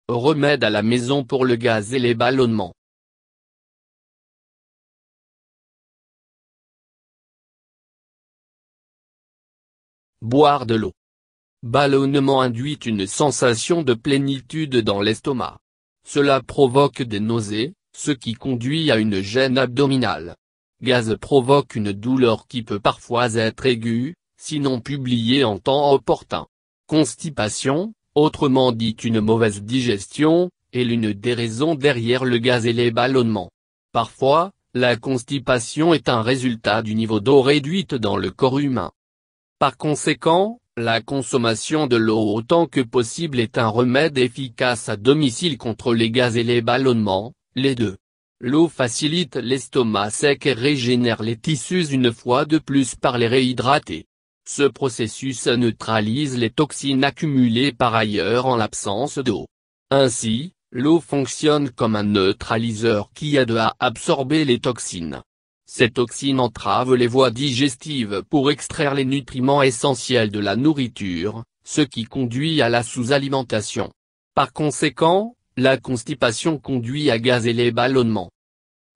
remède à la maison pour le gaz et les ballonnements. Boire de l'eau. Ballonnement induit une sensation de plénitude dans l'estomac. Cela provoque des nausées, ce qui conduit à une gêne abdominale. Gaz provoque une douleur qui peut parfois être aiguë, sinon publiée en temps opportun. Constipation, autrement dit une mauvaise digestion, est l'une des raisons derrière le gaz et les ballonnements. Parfois, la constipation est un résultat du niveau d'eau réduite dans le corps humain. Par conséquent, la consommation de l'eau autant que possible est un remède efficace à domicile contre les gaz et les ballonnements, les deux. L'eau facilite l'estomac sec et régénère les tissus une fois de plus par les réhydrater. Ce processus neutralise les toxines accumulées par ailleurs en l'absence d'eau. Ainsi, l'eau fonctionne comme un neutraliseur qui aide à absorber les toxines. Ces toxines entravent les voies digestives pour extraire les nutriments essentiels de la nourriture, ce qui conduit à la sous-alimentation. Par conséquent, la constipation conduit à gaz et les ballonnements.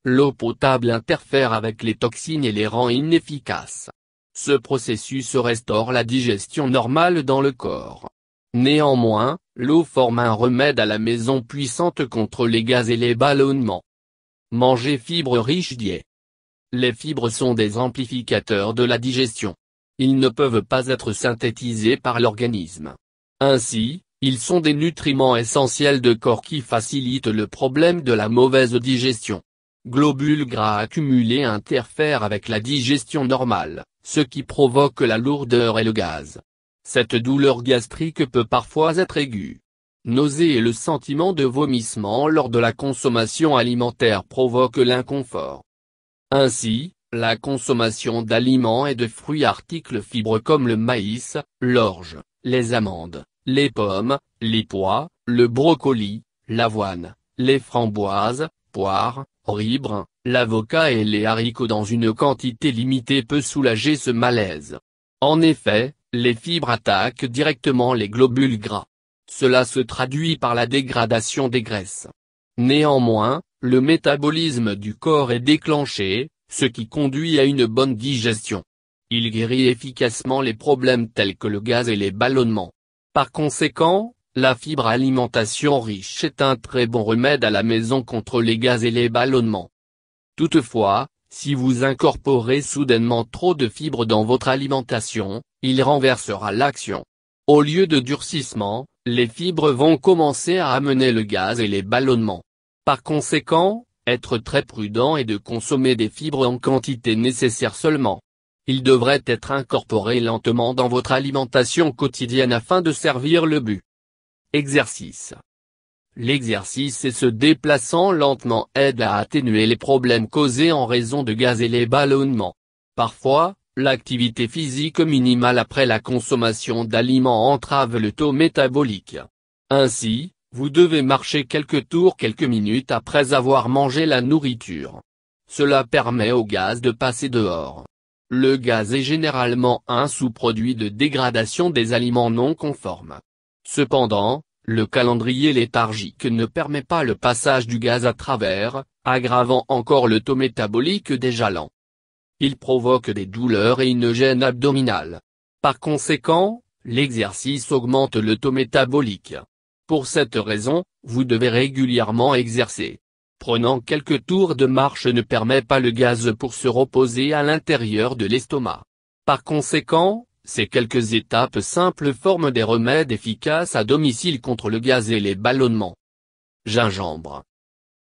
L'eau potable interfère avec les toxines et les rend inefficaces. Ce processus restaure la digestion normale dans le corps. Néanmoins, l'eau forme un remède à la maison puissante contre les gaz et les ballonnements. Manger fibres riches d'I. Les fibres sont des amplificateurs de la digestion. Ils ne peuvent pas être synthétisés par l'organisme. Ainsi, ils sont des nutriments essentiels de corps qui facilitent le problème de la mauvaise digestion. Globules gras accumulés interfèrent avec la digestion normale, ce qui provoque la lourdeur et le gaz. Cette douleur gastrique peut parfois être aiguë. Nausées et le sentiment de vomissement lors de la consommation alimentaire provoquent l'inconfort. Ainsi, la consommation d'aliments et de fruits articles fibres comme le maïs, l'orge, les amandes, les pommes, les pois, le brocoli, l'avoine, les framboises, poires, riz brun, l'avocat et les haricots dans une quantité limitée peut soulager ce malaise. En effet, les fibres attaquent directement les globules gras. Cela se traduit par la dégradation des graisses. Néanmoins, le métabolisme du corps est déclenché, ce qui conduit à une bonne digestion. Il guérit efficacement les problèmes tels que le gaz et les ballonnements. Par conséquent, la fibre alimentation riche est un très bon remède à la maison contre les gaz et les ballonnements. Toutefois, si vous incorporez soudainement trop de fibres dans votre alimentation, il renversera l'action. Au lieu de durcissement, les fibres vont commencer à amener le gaz et les ballonnements. Par conséquent, être très prudent et de consommer des fibres en quantité nécessaire seulement. Ils devraient être incorporés lentement dans votre alimentation quotidienne afin de servir le but. Exercice. L'exercice et se déplaçant lentement aide à atténuer les problèmes causés en raison de gaz et les ballonnements. Parfois, l'activité physique minimale après la consommation d'aliments entrave le taux métabolique. Ainsi, vous devez marcher quelques tours quelques minutes après avoir mangé la nourriture. Cela permet au gaz de passer dehors. Le gaz est généralement un sous-produit de dégradation des aliments non conformes. Cependant, le calendrier léthargique ne permet pas le passage du gaz à travers, aggravant encore le taux métabolique déjà lent. Il provoque des douleurs et une gêne abdominale. Par conséquent, l'exercice augmente le taux métabolique. Pour cette raison, vous devez régulièrement exercer. Prenant quelques tours de marche ne permet pas le gaz pour se reposer à l'intérieur de l'estomac. Par conséquent, ces quelques étapes simples forment des remèdes efficaces à domicile contre le gaz et les ballonnements. Gingembre.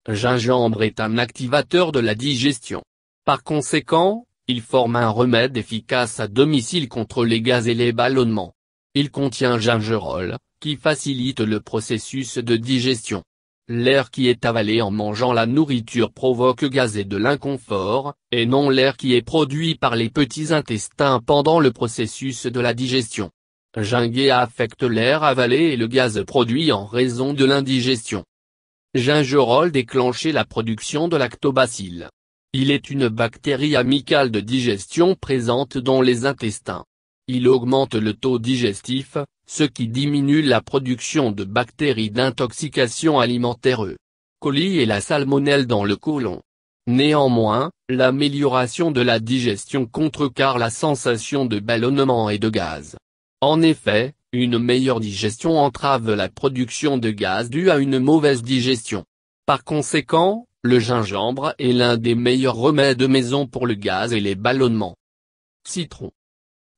Gingembre est un activateur de la digestion. Par conséquent, il forme un remède efficace à domicile contre les gaz et les ballonnements. Il contient gingerol, qui facilite le processus de digestion. L'air qui est avalé en mangeant la nourriture provoque gaz et de l'inconfort, et non l'air qui est produit par les petits intestins pendant le processus de la digestion. Gingembre affecte l'air avalé et le gaz produit en raison de l'indigestion. Gingerol déclenche la production de lactobacilles. Il est une bactérie amicale de digestion présente dans les intestins. Il augmente le taux digestif, ce qui diminue la production de bactéries d'intoxication alimentaire E. coli et la salmonelle dans le côlon. Néanmoins, l'amélioration de la digestion contrecarre la sensation de ballonnement et de gaz. En effet, une meilleure digestion entrave la production de gaz due à une mauvaise digestion. Par conséquent, le gingembre est l'un des meilleurs remèdes maison pour le gaz et les ballonnements. Citron.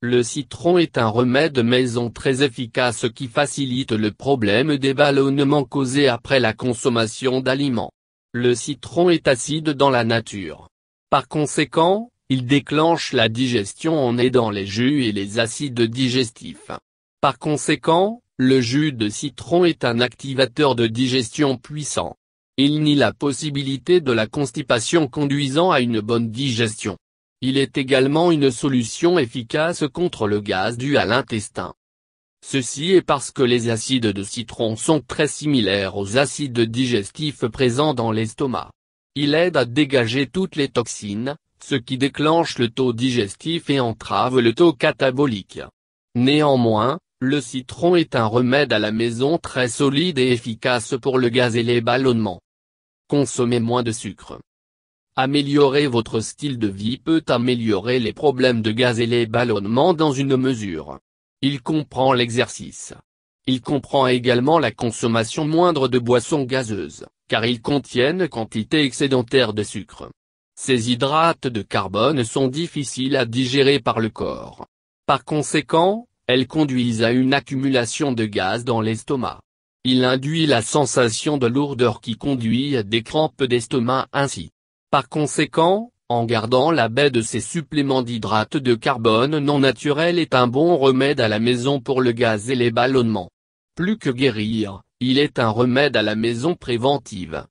Le citron est un remède maison très efficace qui facilite le problème des ballonnements causés après la consommation d'aliments. Le citron est acide dans la nature. Par conséquent, il déclenche la digestion en aidant les jus et les acides digestifs. Par conséquent, le jus de citron est un activateur de digestion puissant. Il nie la possibilité de la constipation conduisant à une bonne digestion. Il est également une solution efficace contre le gaz dû à l'intestin. Ceci est parce que les acides de citron sont très similaires aux acides digestifs présents dans l'estomac. Il aide à dégager toutes les toxines, ce qui déclenche le taux digestif et entrave le taux catabolique. Néanmoins, le citron est un remède à la maison très solide et efficace pour le gaz et les ballonnements. Consommez moins de sucre. Améliorer votre style de vie peut améliorer les problèmes de gaz et les ballonnements dans une mesure. Il comprend l'exercice. Il comprend également la consommation moindre de boissons gazeuses, car ils contiennent quantité excédentaire de sucre. Ces hydrates de carbone sont difficiles à digérer par le corps. Par conséquent, elles conduisent à une accumulation de gaz dans l'estomac. Il induit la sensation de lourdeur qui conduit à des crampes d'estomac ainsi. Par conséquent, en gardant la baie de ces suppléments d'hydrates de carbone non naturels est un bon remède à la maison pour le gaz et les ballonnements. Plus que guérir, il est un remède à la maison préventive.